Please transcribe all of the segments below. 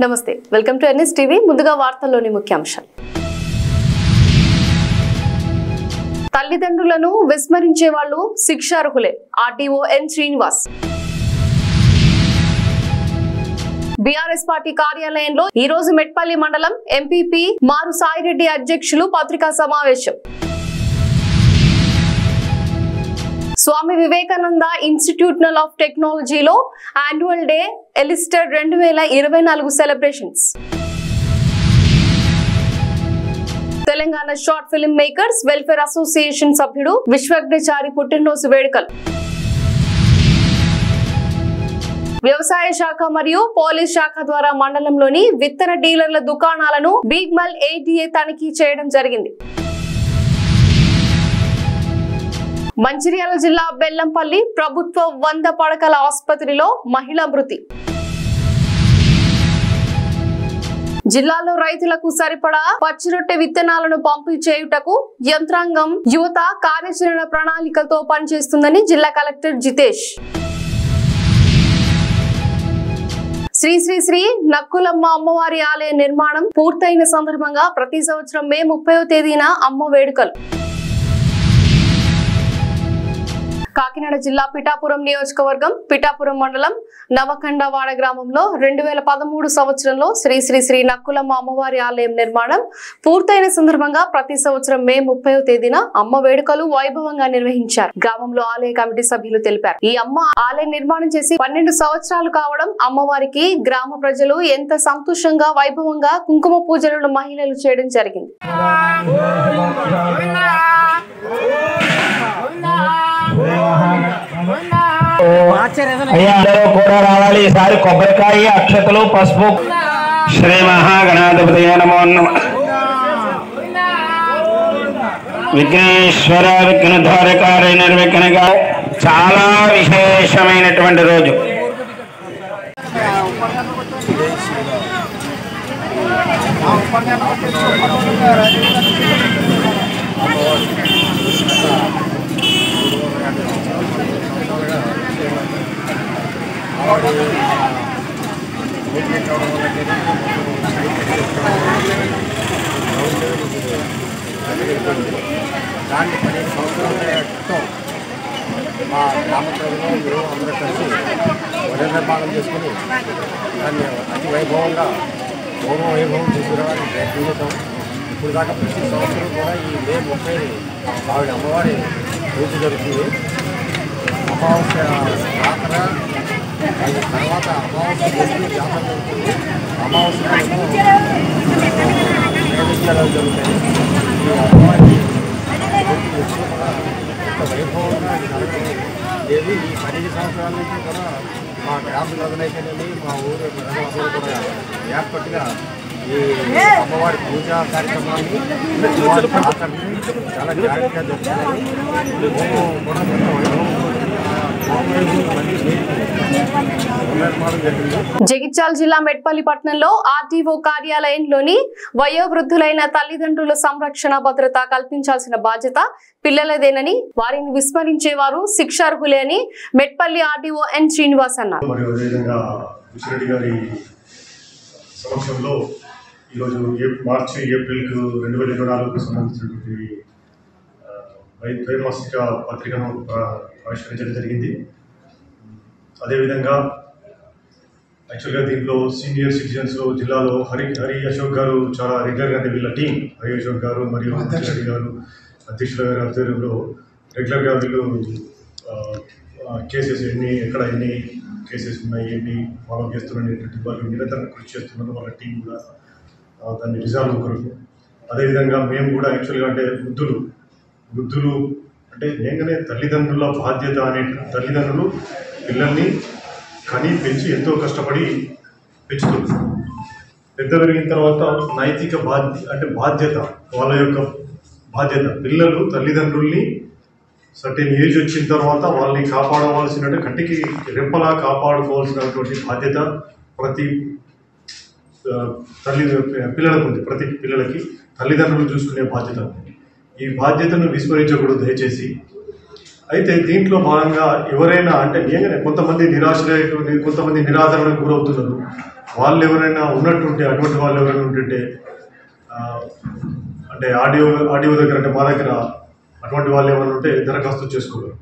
నమస్తే, welcome to NS TV. ముందుగా వార్తల్లోని ముఖ్యాంశాలు. తల్లిదండ్రులను విస్మరించే వాళ్ళు శిక్షార్హులే. ఆర్టీఓ ఎన్ శ్రీనివాస్. బీఆర్ఎస్ పార్టీ కార్యాలయంలో ఈ రోజు మెట్పల్లి మండలం ఎంపీపీ మారు సాయిరెడ్డి అధ్యక్షులు పత్రికా సమావేశం. స్వామి వివేకానంద ఇన్స్టిట్యూట్ ఆఫ్ టెక్నాలజీలో యాన్యువల్ డే ఎలిస్టర్ 2024 celebrations. Telangana short film makers welfare association సభ్యుడు విశ్వజ్ఞచారి పుట్టినరోజు వేడుకలు. వ్యవసాయ శాఖ మరియు పోలీస్ శాఖ ద్వారా మండలంలోని విత్తన డీలర్ల దుకాణాలను బిగ్మల్ ఏటీఏ తనిఖీ చేయడం జరిగింది. మంచిర్యాల జిల్లా బెల్లంపల్లి ప్రభుత్వ 100 పడకల ఆసుపత్రిలో మహిళ మృతి. జిల్లాలో రైతులకు సరిపడా పచ్చిరొట్టె విత్తనాలను పంపిణీ చేయుటకు యంత్రాంగం యువత కార్యాచరణ ప్రణాళికలతో పనిచేస్తుందని జిల్లా కలెక్టర్ జితేష్. శ్రీ శ్రీ శ్రీ నక్కులమ్మ అమ్మవారి ఆలయ నిర్మాణం పూర్తయిన సందర్భంగా ప్రతి సంవత్సరం మే 30వ తేదీన అమ్మ వేడుకలు. కాకినాడ జిల్లా పిఠాపురం నియోజకవర్గం పిఠాపురం మండలం నవకండవాడ గ్రామంలో 2013 సంవత్సరంలో శ్రీ శ్రీ శ్రీ నక్కులమ్మ అమ్మవారి ఆలయం నిర్మాణం పూర్తయిన సందర్భంగా ప్రతి సంవత్సరం మే 30వ తేదీన అమ్మ వేడుకలు వైభవంగా నిర్వహించారు. గ్రామంలో ఆలయ కమిటీ సభ్యులు తెలిపారు. ఈ అమ్మ ఆలయ నిర్మాణం చేసి 12 సంవత్సరాలు కావడం అమ్మవారికి గ్రామ ప్రజలు ఎంత సంతోషంగా వైభవంగా కుంకుమ పూజలను మహిళలు చేయడం జరిగింది. అందరూ కూడా రావాలి. ఈసారి కొబ్బరికాయ, అక్షతలు, పసుపు. శ్రీ మహాగణాధిపతి నమో నమః. విఘ్నేశ్వర విఘ్నధారకారి నిర్విఘ్నగా చాలా విశేషమైనటువంటి రోజు. దాన్ని 15 సంవత్సరాల క్రితం మా గ్రామ ప్రజలు అందరూ కలిసి వరి నిర్మాణం చేసుకుని దాన్ని అతి వైభవంగా వైభవం తీసుకురావాలని ప్రయత్నం చేద్దాం. ఇప్పుడు దాకా ప్రతి సంవత్సరం కూడా ఈ మే 30 ఆవిడ అమ్మవారి పూజ జరుగుతుంది. అమావాస్య జాతర తర్వాత అమావాస్య చేసి జాతర జరుగుతుంది. అమావాస్య నైవేద్యాలు జరుగుతాయి. ఈ అమ్మవారి ఎప్పుడు కూడా ఇంత వైభవంగా లేదు. ఈ 15 సంవత్సరాల నుంచి కూడా మా గ్రామ ప్రజలైతేనేమి మా ఊరు ప్రజలందరూ కూడా ఏర్పట్టుగా ఈ అమ్మవారి పూజా కార్యక్రమాన్ని చాలా జాగ్రత్తగా జరుగుతుంది. కూడా జగిత్యాల జిల్లా మెట్పల్లి పట్టణంలో ఆర్టీఓ కార్యాలయంలోని వయోవృద్ధులైన తల్లిదండ్రుల సంరక్షణ భద్రత కల్పించాల్సిన బాధ్యత పిల్లలదేనని, వారిని విస్మరించేవారు శిక్షార్హులే అని మెట్పల్లి ఆర్టీఓ ఎన్ శ్రీనివాస్ అన్నారు. ఈరోజు మార్చి ఏప్రిల్కు 2024కు సంబంధించినటువంటి త్రైమాసిక పత్రికను ఆవిష్కరించడం జరిగింది. అదేవిధంగా యాక్చువల్గా దీంట్లో సీనియర్ సిటిజన్స్లో జిల్లాలో హరి అశోక్ గారు చాలా రెగ్యులర్గా, అంటే వీళ్ళ టీం హరి అశోక్ గారు మరియు రెడ్డి గారు అధ్యక్షుల గారి ఆధ్వర్యంలో రెగ్యులర్గా వీళ్ళు కేసెస్ ఎక్కడ ఎన్ని కేసెస్ ఉన్నాయి, ఎన్ని ఫాలో చేస్తున్నటువంటి వాళ్ళు నిరంతరం కృషి చేస్తున్నారు. వాళ్ళ టీం కూడా దాన్ని రిజాల్వ్ కొరకు. అదేవిధంగా మేము కూడా యాక్చువల్గా అంటే వృద్ధులు అంటే ఏంటనే తల్లిదండ్రుల బాధ్యత అనే, తల్లిదండ్రులు పిల్లల్ని కని పెంచి ఎంతో కష్టపడి పెంచుతుంది. పెద్ద పెరిగిన తర్వాత నైతిక బాధ్యత వాళ్ళ యొక్క బాధ్యత. పిల్లలు తల్లిదండ్రుల్ని సర్టెన్ ఏజ్ వచ్చిన తర్వాత వాళ్ళని కాపాడవలసిన, కంటికి రెప్పలా కాపాడుకోవాల్సినటువంటి బాధ్యత ప్రతి పిల్లలకు ఉంది. ప్రతి పిల్లలకి తల్లిదండ్రులు చూసుకునే బాధ్యత ఉంది. ఈ బాధ్యతను విస్మరించకూడదు దయచేసి. అయితే దీంట్లో భాగంగా ఎవరైనా అంటే నిజంగానే కొంతమంది నిరాశ్రయులు, కొంతమంది నిరాదరణకు గురవుతున్నారు. వాళ్ళు ఎవరైనా ఉన్నట్టుంటే, అటువంటి వాళ్ళు ఎవరైనా ఉంటుంటే అంటే ఆడియో దగ్గర అంటే మా దగ్గర అటువంటి వాళ్ళు ఏమైనా ఉంటే దరఖాస్తు చేసుకోగలరు.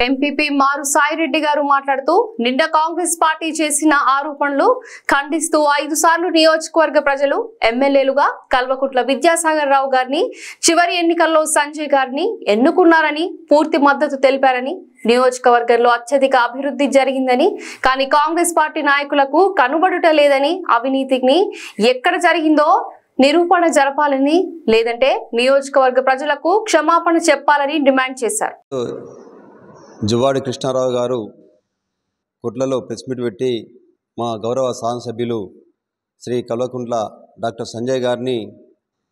ఎంపీపీ మారు సాయిరెడ్డి గారు మాట్లాడుతూ నిన్న కాంగ్రెస్ పార్టీ చేసిన ఆరోపణలు ఖండిస్తూ 5 సార్లు నియోజకవర్గ ప్రజలు ఎమ్మెల్యేలుగా కల్వకుంట్ల విద్యాసాగర్ రావు గారిని, చివరి ఎన్నికల్లో సంజయ్ గారిని ఎన్నుకున్నారని పూర్తి మద్దతు తెలిపారని, నియోజకవర్గంలో అత్యధిక అభివృద్ధి జరిగిందని, కానీ కాంగ్రెస్ పార్టీ నాయకులకు కనుబడుట లేదని, అవినీతిని ఎక్కడ జరిగిందో నిరూపణ జరపాలని, లేదంటే నియోజకవర్గ ప్రజలకు క్షమాపణ చెప్పాలని డిమాండ్ చేశారు. జువాడి కృష్ణారావు గారు కొట్లలో ప్రెస్ మీట్ పెట్టి మా గౌరవ శాసనసభ్యులు శ్రీ కల్వకుంట్ల డాక్టర్ సంజయ్ గారిని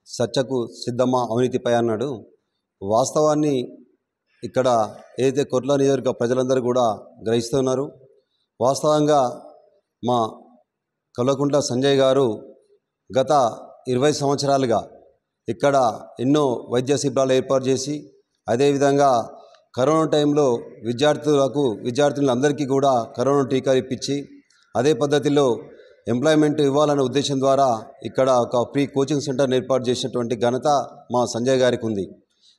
చర్చకు సిద్ధమా అవినీతిపై అన్నాడు. వాస్తవాన్ని ఇక్కడ ఏదైతే కొట్ల నియోజకవర్గ ప్రజలందరూ కూడా గ్రహిస్తున్నారు. వాస్తవంగా మా కల్వకుంట్ల సంజయ్ గారు గత 20 సంవత్సరాలుగా ఇక్కడ ఎన్నో వైద్య శిబిరాలు ఏర్పాటు చేసి, అదేవిధంగా కరోనా టైంలో విద్యార్థులందరికీ కూడా కరోనా టీకా ఇప్పించి, అదే పద్ధతిలో ఎంప్లాయ్మెంట్ ఇవ్వాలనే ఉద్దేశం ద్వారా ఇక్కడ ఒక ప్రీ కోచింగ్ సెంటర్ని ఏర్పాటు చేసినటువంటి ఘనత మా సంజయ్ గారికి ఉంది.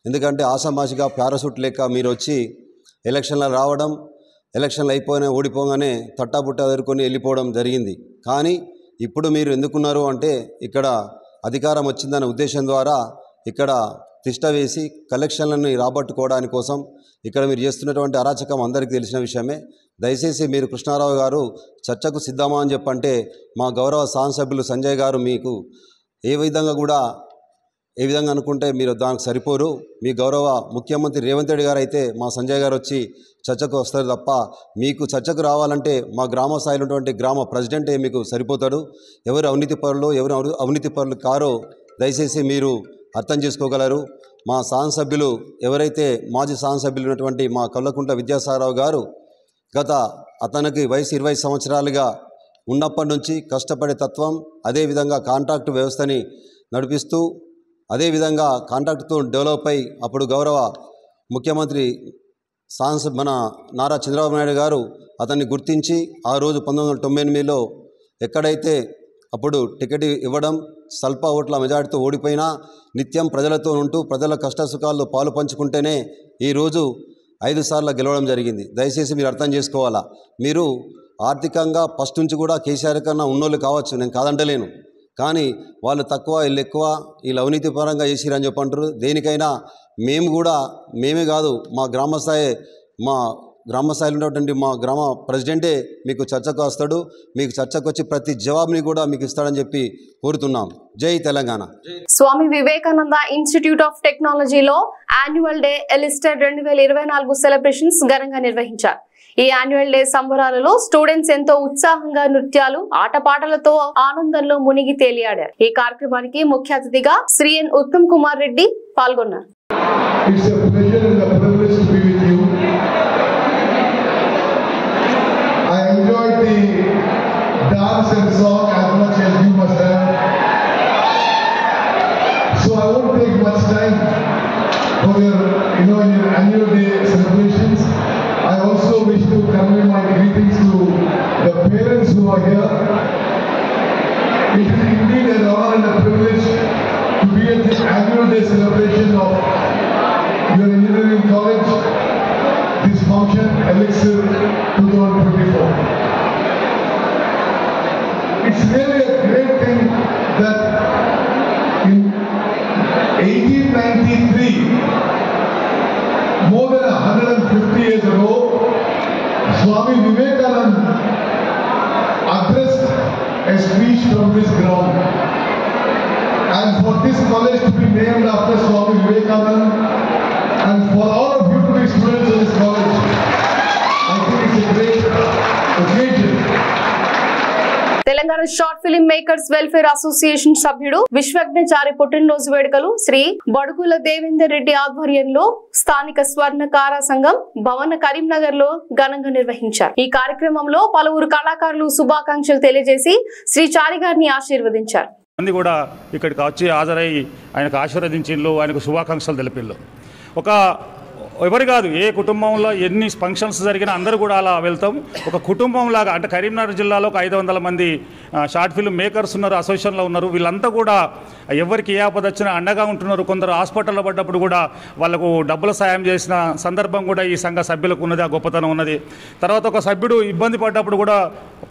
ఎందుకంటే ఆషామాషిగా పారాషూట్ లేక మీరు వచ్చి ఎలక్షన్లు రావడం, ఎలక్షన్లు ఓడిపోగానే తట్టాబుట్ట ఎదుర్కొని వెళ్ళిపోవడం జరిగింది. కానీ ఇప్పుడు మీరు ఎందుకున్నారు అంటే ఇక్కడ అధికారం వచ్చిందనే ఉద్దేశం ద్వారా ఇక్కడ తిష్ట వేసి కలెక్షన్లను రాబట్టుకోవడానికి కోసం ఇక్కడ మీరు చేస్తున్నటువంటి అరాచకం అందరికీ తెలిసిన విషయమే. దయచేసి మీరు కృష్ణారావు గారు చర్చకు సిద్ధమా అని చెప్పంటే మా గౌరవ శాసనసభ్యులు సంజయ్ గారు మీకు ఏ విధంగా అనుకుంటే మీరు దానికి సరిపోరు. మీ గౌరవ ముఖ్యమంత్రి రేవంత్ రెడ్డి గారు అయితే మా సంజయ్ గారు వచ్చి చర్చకు వస్తారు తప్ప, మీకు చర్చకు రావాలంటే మా గ్రామ స్థాయిలో ఉన్నటువంటి గ్రామ ప్రెసిడెంటే మీకు సరిపోతాడు. ఎవరు అవినీతి పరులు కారో దయచేసి మీరు అర్థం చేసుకోగలరు. మా శాసనసభ్యులు ఎవరైతే మాజీ శాసనసభ్యులు ఉన్నటువంటి మా కల్వకుంట్ల విద్యాసాగరరావు గారు అతనికి వయసు 20 సంవత్సరాలుగా ఉన్నప్పటి నుంచి కష్టపడే తత్వం, అదేవిధంగా కాంట్రాక్టు వ్యవస్థని నడిపిస్తూ, అదేవిధంగా కాంట్రాక్టుతో డెవలప్ అయి అప్పుడు గౌరవ ముఖ్యమంత్రి మన నారా చంద్రబాబు నాయుడు గారు అతన్ని గుర్తించి ఆ రోజు 1998లో ఎక్కడైతే అప్పుడు టికెట్ ఇవ్వడం, స్వల్ప ఓట్ల మెజార్టీతో ఓడిపోయినా నిత్యం ప్రజలతో ఉంటూ ప్రజల కష్టసుఖాల్లో పాలు పంచుకుంటేనే ఈరోజు 5 సార్లు గెలవడం జరిగింది. దయచేసి మీరు అర్థం చేసుకోవాలా. మీరు ఆర్థికంగా ఫస్ట్ నుంచి కూడా కేసీఆర్ కన్నా ఉన్నోళ్ళు కావచ్చు, నేను కాదంటలేను. కానీ వాళ్ళు తక్కువ, వీళ్ళు ఎక్కువ, వీళ్ళు అవినీతి పరంగా చేసిరని చెప్పంటారు. దేనికైనా మేమే కాదు, మా గ్రామ స్థాయిలో ఉన్నటువంటి మా గ్రామ ప్రెసిడెంటే మీకు చర్చకు వస్తాడు. మీకు చర్చకు వచ్చి ప్రతి జవాబుని కూడా మీకు ఇస్తాడని చెప్పి కోరుతున్నాం. జై తెలంగాణ. స్వామి వివేకానంద ఇన్స్టిట్యూట్ ఆఫ్ టెక్నాలజీలో యాన్యువల్ డే ఎలిస్టర్ 2024 సెలబ్రేషన్స్ ఘనంగా నిర్వహించారు. ఈ యాన్యువల్ డే సంబరాలలో స్టూడెంట్స్ ఎంతో ఉత్సాహంగా నృత్యాలు, ఆటపాటలతో ఆనందంలో మునిగి తేలియాడారు. ఈ కార్యక్రమానికి ముఖ్య అతిథిగా శ్రీ ఎన్ ఉత్తమ్ కుమార్ రెడ్డి పాల్గొన్నారు. Dance and song as much as you must have. So I won't take much time for your annual day celebrations. I also wish to convey my greetings to the parents who are here. It is indeed an honor and a privilege to be at this annual day celebration of your engineering college. This function, Elixir 2024. It's really a great thing that in 1893, more than 150 years ago, Swami Vivekananda addressed a speech from this ground. And for this college to be named after Swami Vivekananda, and for all of you to be students of this college, I think it's a great occasion. Telangana short film makers welfare association సభ్యుడు విశ్వజ్ఞచారి పుట్టినరోజు వేడుకలు శ్రీ బడుగుల దేవేందర్ రెడ్డి ఆధ్వర్యంలో స్థానిక స్వర్ణకార సంఘం భవన కరీంనగర్ లో ఘనంగా నిర్వహించారు. ఈ కార్యక్రమంలో పలువురు కళాకారులు శుభాకాంక్షలు తెలియజేసి శ్రీ చారి గారిని ఆశీర్వదించారు. మంది కూడా ఇక్కడికి వచ్చి హాజరై ఆయనకు ఆశీర్వదించిళ్ళు, ఆయనకు శుభాకాంక్షలు తెలిపిళ్ళు. ఒక ఎవరు కాదు, ఏ కుటుంబంలో ఎన్ని ఫంక్షన్స్ జరిగినా అందరూ కూడా అలా వెళ్తాం. ఒక కుటుంబంలాగా, అంటే కరీంనగర్ జిల్లాలో ఒక 500 మంది షార్ట్ ఫిల్మ్ మేకర్స్ ఉన్నారు, అసోసియేషన్లో ఉన్నారు. వీళ్ళంతా కూడా ఎవరికి ఏ ఆపద వచ్చినా అండగా ఉంటున్నారు. కొందరు హాస్పిటల్లో పడ్డప్పుడు కూడా వాళ్ళకు డబ్బుల సాయం చేసిన సందర్భం కూడా ఈ సంఘ సభ్యులకు ఉన్నది, ఆ గొప్పతనం ఉన్నది. తర్వాత ఒక సభ్యుడు ఇబ్బంది పడ్డప్పుడు కూడా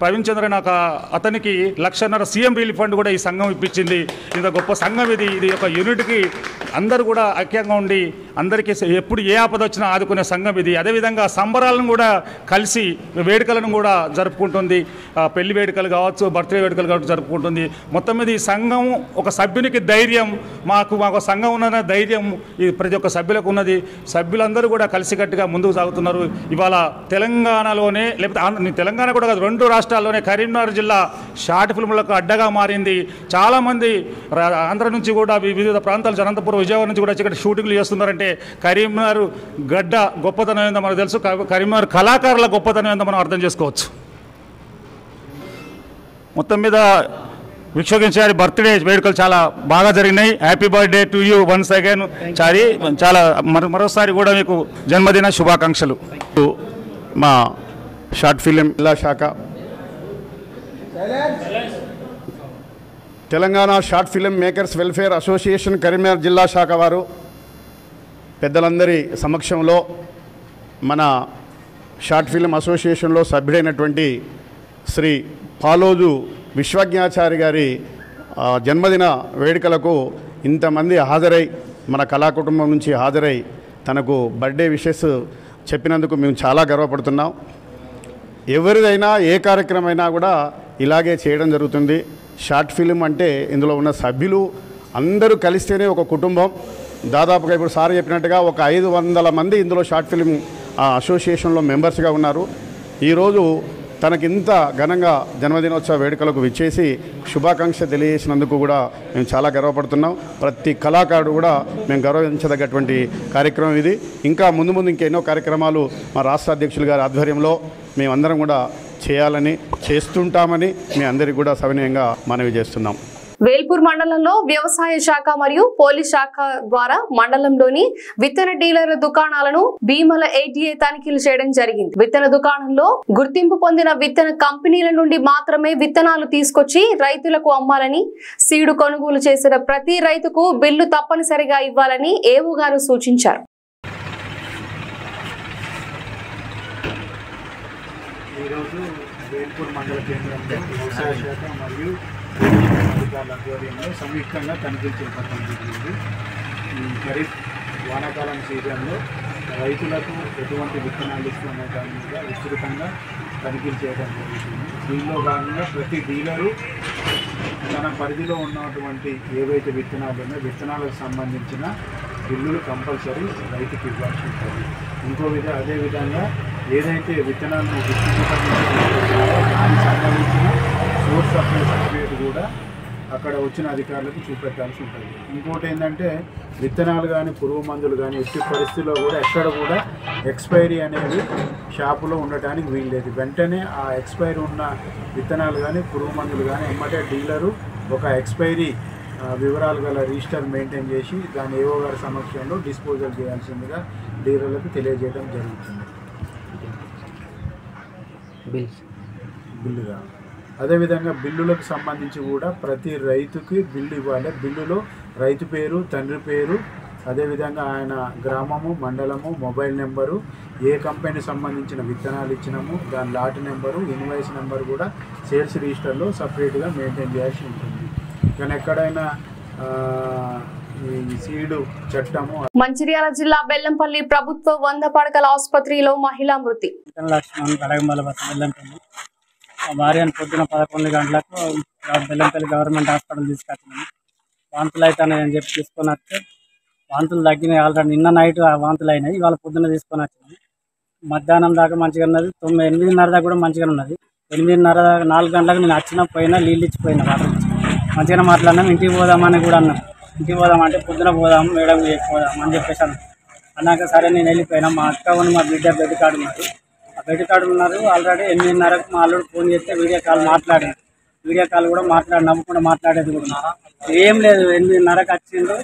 ప్రవీణ్ చంద్ర నాకు అతనికి 1.5 లక్ష సీఎం రిలీఫ్ ఫండ్ కూడా ఈ సంఘం ఇప్పించింది. ఇంత గొప్ప సంఘం ఇది. ఇది ఒక యూనిట్కి అందరూ కూడా ఐక్యంగా ఉండి అందరికీ ఎప్పుడు ఏ ఆపద వచ్చినా ఆదుకునే సంఘం ఇది. అదేవిధంగా సంబరాలను కూడా కలిసి వేడుకలను కూడా జరుపుకుంటుంది. పెళ్లి వేడుకలు కావచ్చు, బర్త్డే వేడుకలు కావచ్చు జరుపుకుంటుంది. మొత్తం మీద ఈ సంఘం ఒక సభ్యునికి ధైర్యం, మాకు సంఘం ఉన్న ధైర్యం ఈ ప్రతి ఒక్క సభ్యులకు ఉన్నది. సభ్యులందరూ కూడా కలిసికట్టుగా ముందుకు సాగుతున్నారు. ఇవాళ తెలంగాణలోనే, లేకపోతే తెలంగాణ కూడా కాదు, 2 రాష్ట్రాల్లోనే కరీంనగర్ జిల్లా షార్ట్ ఫిల్మ్లకు అడ్డగా మారింది. చాలామంది ఆంధ్ర నుంచి కూడా వివిధ ప్రాంతాలు, అనంతపురం, విజయవాడ నుంచి కూడా ఇక్కడ షూటింగ్లు చేస్తున్నారంటే కరీంనగర్ గడ్డ గొప్పతనం ఏందో మనకు తెలుసు. కరీంనగర్ కళాకారుల గొప్పతనం ఏందో మనం అర్థం చేసుకోవచ్చు. మొత్తం మీద విశ్వగించారి బర్త్డే వేడుకలు చాలా బాగా జరిగినాయి. Happy birthday to you once again Chari. చాలా మరోసారి కూడా మీకు జన్మదిన శుభాకాంక్షలు. మా షార్ట్ ఫిలిం జిల్లా శాఖ, Telangana short film makers welfare association Karimnagar జిల్లా శాఖ వారు పెద్దలందరి సమక్షంలో మన షార్ట్ ఫిలిం అసోసియేషన్లో సభ్యుడైనటువంటి శ్రీ పాలోజు విశ్వజ్ఞాచారి గారి జన్మదిన వేడుకలకు ఇంతమంది హాజరై, మన కళాకుటుంబం నుంచి హాజరై తనకు బర్త్డే విషెస్ చెప్పినందుకు మేము చాలా గర్వపడుతున్నాం. ఎవరిదైనా ఏ కార్యక్రమమైనా కూడా ఇలాగే చేయడం జరుగుతుంది. షార్ట్ ఫిలిం అంటే ఇందులో ఉన్న సభ్యులు అందరూ కలిస్తేనే ఒక కుటుంబం. దాదాపుగా ఇప్పుడు సార్ చెప్పినట్టుగా ఒక 500 మంది ఇందులో షార్ట్ ఫిలిం అసోసియేషన్లో మెంబర్స్గా ఉన్నారు. ఈరోజు తనకింత ఘనంగా జన్మదినోత్సవ వేడుకలకు విచ్చేసి శుభాకాంక్ష తెలియజేసినందుకు కూడా మేము చాలా గర్వపడుతున్నాం. ప్రతి కళాకారుడు కూడా మేము గౌరవించదగ్గటువంటి కార్యక్రమం ఇది. ఇంకా ముందు ఇంకెన్నో కార్యక్రమాలు మా రాష్ట్ర అధ్యక్షులు గారి ఆధ్వర్యంలో మేమందరం కూడా చేయాలని, చేస్తుంటామని మీ అందరికీ కూడా సవినయంగా మనవి చేస్తున్నాం. వేల్పూర్ మండలంలో వ్యవసాయ శాఖ మరియు పోలీస్ శాఖ ద్వారా మండలంలోని విత్తన డీలర్ల దుకాణాలను భీమల ATA తనిఖీలు చేయడం జరిగింది. విత్తన దుకాణంలో గుర్తింపు పొందిన విత్తన కంపెనీల నుండి మాత్రమే విత్తనాలు తీసుకొచ్చి రైతులకు అమ్మాలని, సీడు కొనుగోలు చేసిన ప్రతి రైతుకు బిల్లు తప్పనిసరిగా ఇవ్వాలని ఏవో గారు సూచించారు. వేల్పూర్ మండల కేంద్రంలో వ్యవసాయ శాఖ మరియు అధికారుల ఆధ్వర్యంలో సంయుక్తంగా తనిఖీలు చేపట్టడం జరిగింది. ఈ ఖరీఫ్ వానాకాలం సీజన్లో రైతులకు ఎటువంటి విత్తనాలు ఇస్తున్న దాని మీద విస్తృతంగా తనిఖీలు చేయడం జరుగుతుంది. దీనిలో భాగంగా ప్రతి డీలరు తన పరిధిలో ఉన్నటువంటి ఏవైతే విత్తనాలు ఉన్నాయో విత్తనాలకు సంబంధించిన బిల్లులు కంపల్సరీ రైతుకి ఇవ్వాల్సి ఉంటుంది. అదేవిధంగా ఏదైతే విత్తనాలను డిస్ట్రిబ్యూటర్ దానికి సంబంధించిన సోర్స్ సప్లై సర్టిఫికేట్ కూడా అక్కడ వచ్చిన అధికారులకు చూపెట్టాల్సి ఉంటుంది. ఇంకోటి ఏంటంటే విత్తనాలు కానీ పురుగు మందులు కానీ ఎట్టి పరిస్థితుల్లో కూడా ఎక్కడ కూడా ఎక్స్పైరీ అనేది షాపులో ఉండటానికి వీల్లేదు. వెంటనే ఆ ఎక్స్పైరీ ఉన్న విత్తనాలు కానీ పురుగు మందులు కానీ ఎమ్మటే డీలరు ఒక ఎక్స్పైరీ వివరాలు గల రిజిస్టర్ మెయింటైన్ చేసి దాని ఏవో గారి సమక్షంలో డిస్పోజల్ చేయాల్సిందిగా డీలర్లకు తెలియజేయడం జరుగుతుంది. బిల్లుగా అదేవిధంగా బిల్లులకు సంబంధించి కూడా ప్రతి రైతుకి బిల్లు ఇవ్వాలి. బిల్లులో రైతు పేరు, తండ్రి పేరు, అదేవిధంగా ఆయన గ్రామము, మండలము, మొబైల్ నెంబరు, ఏ కంపెనీ సంబంధించిన విత్తనాలు ఇచ్చినాము దాని లాట్ నెంబరు, ఇన్వాయిస్ నెంబర్ కూడా సేల్స్ రిజిస్టర్లో సపరేట్గా మెయింటైన్ చేయాల్సి ఉంటుంది. కానీ ఎక్కడైనా ఈ సీడు చట్టము. మంచిర్యాల జిల్లా బెల్లంపల్లి ప్రభుత్వ 100 పడకల ఆసుపత్రిలో మహిళా మృతి. భార్యను పొద్దున 11 గంటలకు బెల్లంపల్లి గవర్నమెంట్ హాస్పిటల్ తీసుకొచ్చినాము. వాంతులు అవుతాయి అని చెప్పి తీసుకొని వస్తే వాంతులు తగ్గినాయి. ఆల్రెడీ నిన్న నైట్ వాంతులు అయినాయి. ఇవాళ పొద్దున్న తీసుకొని వచ్చినాము. మధ్యాహ్నం దాకా మంచిగా ఉన్నది. 8:30 దాకా కూడా మంచిగా ఉన్నది. 8:30 దాకా 4 గంటలకు నేను వచ్చినా పోయినా నీళ్ళు ఇచ్చిపోయినా వాటర్ ఇచ్చి మంచిగా మాట్లాడినాం. ఇంటికి పోదామని కూడా అన్నాం. ఇంటికి పోదామంటే పొద్దున పోదాం మేడం పోదాం అని చెప్పేసి అన్నాక సరే నేను వెళ్ళిపోయినా. మా అక్క ఉన్న మా బిడ్డ బెడ్ కాడు ఉన్నారు. ఆ బెడ్ కాడు ఉన్నారు. ఆల్రెడీ 8:30కు మా అల్లుడు ఫోన్ చేస్తే వీడియో కాల్ మాట్లాడాను. వీడియో కాల్ కూడా నవ్వకుండా మాట్లాడేది కూడా ఏం లేదు. 8:30కు వచ్చిండు.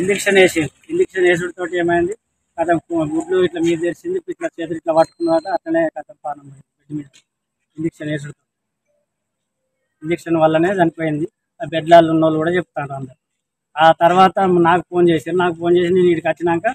ఇంజక్షన్ వేసుడితో ఏమైంది కథ గుడ్లు ఇట్లా మీద తెరిచింది, ఇట్లా చేతులు ఇట్లా పట్టుకున్నమాట. అట్లనే కథ పానం బెడ్ మీద ఇంజక్షన్ వేసుడు, ఇంజక్షన్ వల్లనే చనిపోయింది. ఆ బెడ్లాలు ఉన్న వాళ్ళు కూడా చెప్తారు అందరు. ఆ తర్వాత నాకు ఫోన్ చేసి నేను ఇక్కడికి వచ్చినాక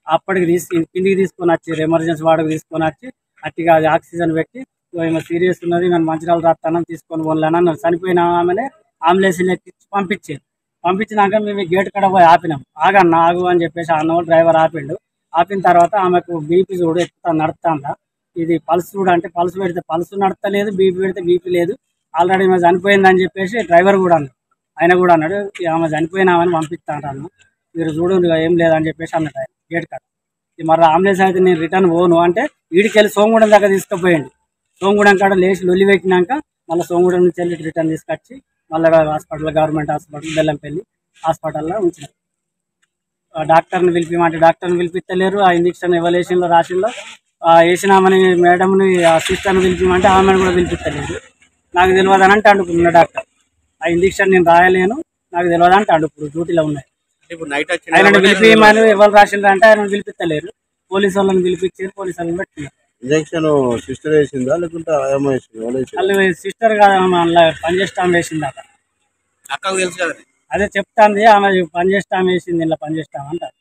అప్పటికి కిందికి తీసుకొని వచ్చారు, ఎమర్జెన్సీ వార్డుకు తీసుకొని వచ్చి అట్టిగా అది ఆక్సిజన్ పెట్టి ఏమో సీరియస్ ఉన్నది, నేను మంచిరాలు రాస్తాను తీసుకొని పోలేను అన్నారు. చనిపోయిన ఆమెనే అంబులెన్స్ ఎక్కించి పంపించినాక మేము గేట్ కడ పోయి ఆపినాం. ఆగన్నా ఆగు అని చెప్పేసి అన్న డ్రైవర్ ఆపిండు. ఆపిన తర్వాత ఆమెకు బీపీ చూడు ఎక్కుతా నడుస్తుందా, ఇది పల్స్ చూడు అంటే పల్స్ పెడితే పల్స్ నడతలేదు, బీపీ పెడితే బీపీ లేదు, ఆల్రెడీ ఆమె చనిపోయిందని చెప్పేసి డ్రైవర్ కూడా అన్నాడు. ఆయన కూడా అన్నాడు ఆమె చనిపోయినామని పంపిస్తాను, మీరు చూడు ఏం లేదని చెప్పేసి అన్నాడు ఆయన గేట్ కాడ. మరి అంబులెన్స్ అయితే నేను రిటర్న్ పోను అంటే వీడికెళ్ళి సోమగూడెం దాకా తీసుకుపోయిండు. సోమగూడెం కాడ లేచి లొల్లి పెట్టినాక మళ్ళీ సోమగూడెం నుంచి వెళ్ళి రిటర్న్ తీసుకొచ్చి మళ్ళీ హాస్పిటల్, గవర్నమెంట్ హాస్పిటల్ బెల్లంపల్లి హాస్పిటల్లో ఉంచినారు. డాక్టర్ని పిలిపిమంటే డాక్టర్ని పిలిపిస్తలేరు. ఆ ఇంజక్షన్ ఎవల్యూషన్లో రాసిందో వేసినామని మేడంని సిస్టర్ని పిలిపిమంటే ఆమెను కూడా పిలిపిస్తలేదు. నాకు తెలియదు అని అంటే అనుకున్న డాక్టర్, ఆ ఇంజక్షన్ నేను రాయలేను నాకు తెలియదు అంటే అడు ఇప్పుడు డ్యూటీలో ఉన్నాయి. ఆయన పిలిపిమని ఎవరు రాసిండ్రు అంటే ఆయన పిలిపిస్తలేరు. పోలీసు వాళ్ళని పిలిపించారు, పోలీసు వాళ్ళని పెట్టినారు. ఇంజక్షన్ సిస్టర్ వేసిందా లేకుంటే వాళ్ళు సిస్టర్ కాదు, అలా పనిచేస్తాం వేసింది అక్కడ. అక్కకు తెలుసు కదా, అదే చెప్తాంది ఆమె పనిచేస్తాం వేసింది, ఇలా పనిచేస్తాం అంటారు.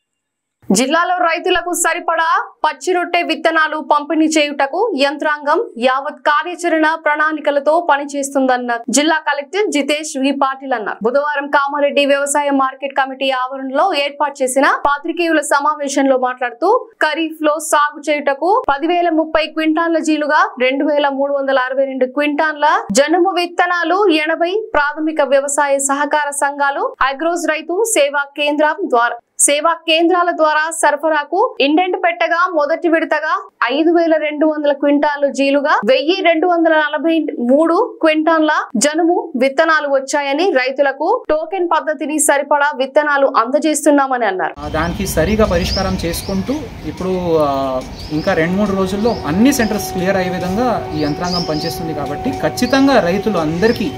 జిల్లాలో రైతులకు సరిపడా పచ్చి రొట్టె విత్తనాలు పంపిణీ చేయుటకు యంత్రాంగం యావత్ కార్యాచరణ ప్రణాళికలతో పనిచేస్తుందన్న జిల్లా కలెక్టర్ జితేష్ వి పాటిల్ అన్నారు. బుధవారం కామారెడ్డి వ్యవసాయ మార్కెట్ కమిటీ ఆవరణలో ఏర్పాటు చేసిన పాత్రికేయుల సమావేశంలో మాట్లాడుతూ ఖరీఫ్ లో సాగు చేయుటకు 10,030 క్వింటాన్ల జీలుగా 2,362 క్వింటాన్ల జనుము విత్తనాలు 80 ప్రాథమిక వ్యవసాయ సహకార సంఘాలు అగ్రోజ్ రైతు సేవా కేంద్రాల ద్వారా సరఫరాకు ఇండెంట్ పెట్టగా మొదటి విడతగా 5,200 క్వింటాన్లు జీలుగా 1,243 క్వింటాన్ల జనుము విత్తనాలు వచ్చాయని, రైతులకు టోకెన్ పద్ధతిని సరిపడా విత్తనాలు అందజేస్తున్నామని అన్నారు. దానికి సరిగా పరిష్కారం చేసుకుంటూ ఇప్పుడు ఇంకా 2-3 రోజుల్లో అన్ని సెంటర్స్ క్లియర్ అయ్యే విధంగా ఈ యంత్రాంగం పనిచేస్తుంది. కాబట్టి ఖచ్చితంగా రైతులు అందరికీ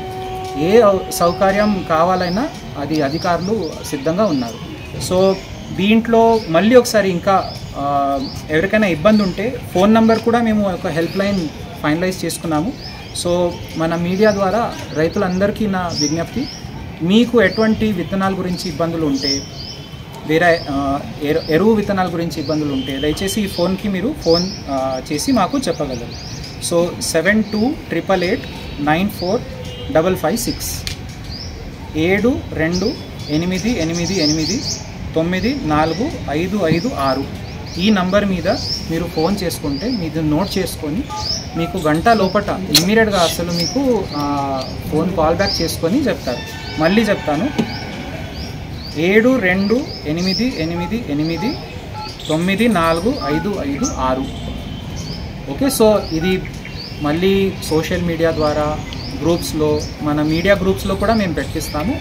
ఏ సౌకర్యం కావాలైనా అది అధికారులు సిద్ధంగా ఉన్నారు. సో దీంట్లో మళ్ళీ ఒకసారి ఇంకా ఎవరికైనా ఇబ్బంది ఉంటే ఫోన్ నంబర్ కూడా మేము ఒక హెల్ప్ లైన్ ఫైనలైజ్ చేసుకున్నాము. సో మన మీడియా ద్వారా రైతులందరికీ నా విజ్ఞప్తి, మీకు ఎటువంటి విత్తనాల గురించి ఇబ్బందులు ఉంటే, వేరే ఎరువు విత్తనాల గురించి ఇబ్బందులు ఉంటే దయచేసి ఈ ఫోన్కి మీరు ఫోన్ చేసి మాకు చెప్పగలరు. సో 7288945556 7288894556 ఈ నంబర్ మీద మీరు ఫోన్ చేసుకుంటే మీరు నోట్ చేసుకొని మీకు గంట లోపల ఇమ్మీడియట్గా అసలు మీకు ఫోన్ కాల్ బ్యాక్ చేసుకొని చెప్తారు. మళ్ళీ చెప్తాను, 7288894556. ఓకే, సో ఇది మళ్ళీ సోషల్ మీడియా ద్వారా గ్రూప్స్లో, మన మీడియా గ్రూప్స్లో కూడా మేము పెట్టిస్తాము,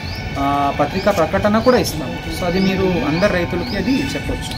పత్రికా ప్రకటన కూడా ఇస్తాము. సో అది మీరు అందరు రైతులకి అది చెప్పవచ్చు.